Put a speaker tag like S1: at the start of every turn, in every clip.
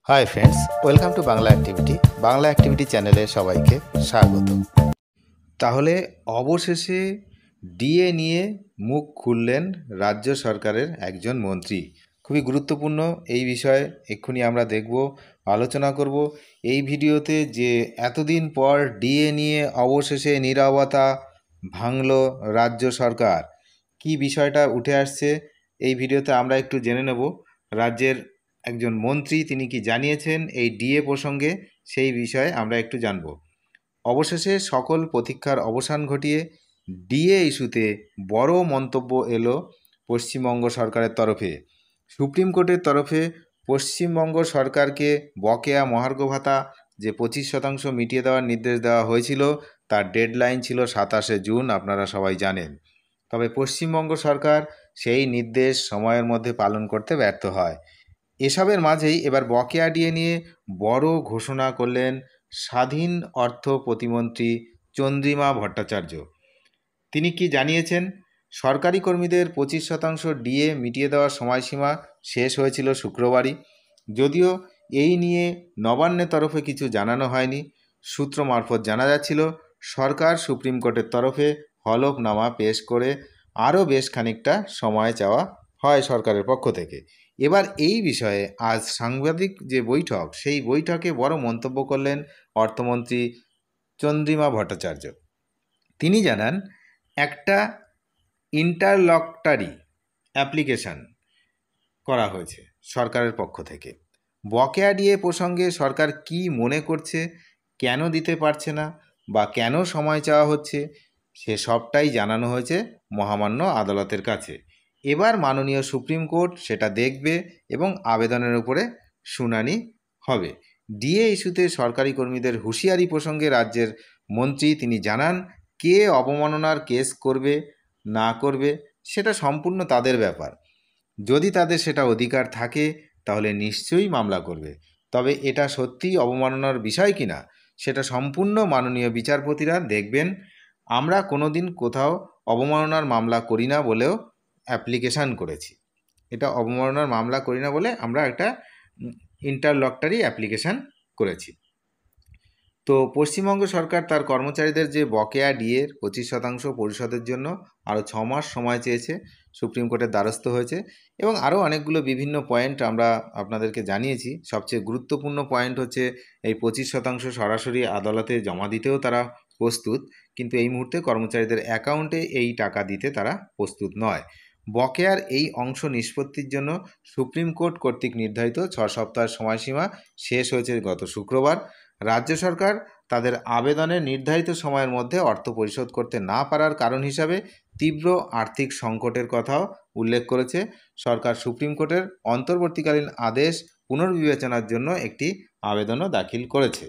S1: Hi friends, welcome to Bangla activity. Bangla activity চ্যানেলে সবাইকে স্বাগত। তাহলে অবশেষে ডিএ নিয়ে মুখ খুললেন রাজ্য সরকারের একজন মন্ত্রী। খুবই গুরুত্বপূর্ণ এই বিষয়ে এক্ষুনি আমরা দেখব, আলোচনা করব এই ভিডিওতে যে এতদিন পর ডিএ নিয়ে অবশেষে নীরবতা ভাঙল রাজ্য সরকার। কি বিষয়টা উঠে আসছে এই ভিডিওতে আমরা একটু জেনে নেব। রাজ্যের একজন মন্ত্রী তিনি কি জানিয়েছেন এই ডিএ প্রসঙ্গে, সেই বিষয়ে আমরা একটু জানব। অবশেষে সকল প্রতীক্ষার অবসান ঘটিয়ে ডিএ ইস্যুতে বড় মন্তব্য এলো পশ্চিমবঙ্গ সরকারের তরফে। সুপ্রিম কোর্টের তরফে পশ্চিমবঙ্গ সরকারকে বকেয়া মহার্ঘ ভাতা যে 25% মিটিয়ে দেওয়ার নির্দেশ দেওয়া হয়েছিল, তার ডেডলাইন ছিল 27শে জুন, আপনারা সবাই জানেন। তবে পশ্চিমবঙ্গ সরকার সেই নির্দেশ সময়ের মধ্যে পালন করতে ব্যর্থ হয়। এসবের মাঝেই এবার বকেয়া ডিএ নিয়ে বড় ঘোষণা করলেন স্বাধীন অর্থ প্রতিমন্ত্রী চন্দ্রিমা ভট্টাচার্য। তিনি কি জানিয়েছেন? সরকারি কর্মীদের 25% ডিএ মিটিয়ে দেওয়ার সময়সীমা শেষ হয়েছিল শুক্রবারই। যদিও এই নিয়ে নবান্নের তরফে কিছু জানানো হয়নি। সূত্র মারফত জানা যাচ্ছিল সরকার সুপ্রিম কোর্টের তরফে হলফনামা পেশ করে আরও বেশ খানিকটা সময় চাওয়া হয় সরকারের পক্ষ থেকে। এবার এই বিষয়ে আজ সাংবাদিক যে বৈঠক, সেই বৈঠকে বড় মন্তব্য করলেন অর্থমন্ত্রী চন্দ্রিমা ভট্টাচার্য। তিনি জানান একটা ইন্টারলকটারি অ্যাপ্লিকেশন করা হয়েছে সরকারের পক্ষ থেকে। বকেয়া ডিএ প্রসঙ্গে সরকার কি মনে করছে, কেন দিতে পারছে না বা কেন সময় চাওয়া হচ্ছে, সে সবটাই জানানো হয়েছে মহামান্য আদালতের কাছে। এবার মাননীয় সুপ্রিম কোর্ট সেটা দেখবে এবং আবেদনের উপরে শুনানি হবে। ডিএ ইস্যুতে সরকারি কর্মীদের হুঁশিয়ারি প্রসঙ্গে রাজ্যের মন্ত্রী তিনি জানান, কে অবমাননার কেস করবে না করবে সেটা সম্পূর্ণ তাদের ব্যাপার। যদি তাদের সেটা অধিকার থাকে তাহলে নিশ্চয়ই মামলা করবে। তবে এটা সত্যিই অবমাননার বিষয় কিনা সেটা সম্পূর্ণ মাননীয় বিচারপতিরা দেখবেন। আমরা কোনো দিন কোথাও অবমাননার মামলা করি না বলেও অ্যাপ্লিকেশান করেছি। এটা অবমাননার মামলা করি না বলে আমরা একটা ইন্টারলকটারি অ্যাপ্লিকেশান করেছি। তো পশ্চিমবঙ্গ সরকার তার কর্মচারীদের যে বকেয়া ডিএর 25% পরিশোধের জন্য আরও 6 মাস সময় চেয়েছে, সুপ্রিম কোর্টের দ্বারস্থ হয়েছে এবং আরও অনেকগুলো বিভিন্ন পয়েন্ট আমরা আপনাদেরকে জানিয়েছি। সবচেয়ে গুরুত্বপূর্ণ পয়েন্ট হচ্ছে এই 25% সরাসরি আদালতে জমা দিতেও তারা প্রস্তুত, কিন্তু এই মুহূর্তে কর্মচারীদের অ্যাকাউন্টে এই টাকা দিতে তারা প্রস্তুত নয়। বকেয়ার এই অংশ নিষ্পত্তির জন্য সুপ্রিম কোর্ট কর্তৃক নির্ধারিত 6 সপ্তাহের সময়সীমা শেষ হয়েছে গত শুক্রবার। রাজ্য সরকার তাদের আবেদনের নির্ধারিত সময়ের মধ্যে অর্থ পরিশোধ করতে না পারার কারণ হিসাবে তীব্র আর্থিক সংকটের কথাও উল্লেখ করেছে। সরকার সুপ্রিম কোর্টের অন্তর্বর্তীকালীন আদেশ পুনর্বিবেচনার জন্য একটি আবেদনও দাখিল করেছে।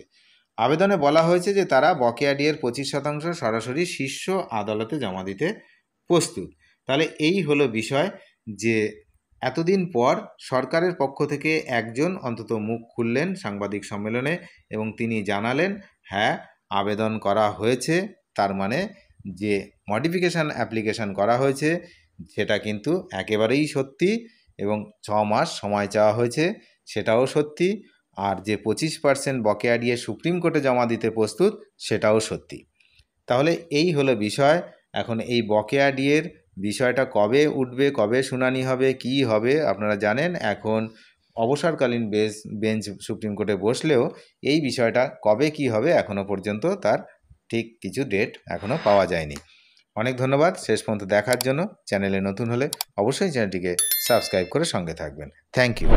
S1: আবেদনে বলা হয়েছে যে তারা বকেয়া ডিএর 25% সরাসরি শীর্ষ আদালতে জমা দিতে প্রস্তুত। তাহলে এই হলো বিষয় যে এতদিন পর সরকারের পক্ষ থেকে একজন অন্তত মুখ খুললেন সাংবাদিক সম্মেলনে এবং তিনি জানালেন হ্যাঁ আবেদন করা হয়েছে, তার মানে যে মডিফিকেশান অ্যাপ্লিকেশান করা হয়েছে সেটা কিন্তু একেবারেই সত্যি এবং 6 মাস সময় চাওয়া হয়েছে সেটাও সত্যি, আর যে 25% বকেয়া ডিএ সুপ্রিম কোর্টে জমা দিতে প্রস্তুত সেটাও সত্যি। তাহলে এই হলো বিষয়। এখন এই বকেয়া ডিএর বিষয়টা কবে উঠবে, কবে শুনানি হবে, কি হবে আপনারা জানেন। এখন অবসরকালীন বেঞ্চ সুপ্রিম কোর্টে বসলেও এই বিষয়টা কবে কি হবে এখনও পর্যন্ত তার ঠিক কিছু ডেট এখনও পাওয়া যায়নি। অনেক ধন্যবাদ শেষ পর্যন্ত দেখার জন্য। চ্যানেলে নতুন হলে অবশ্যই চ্যানেলটিকে সাবস্ক্রাইব করে সঙ্গে থাকবেন। Thank you.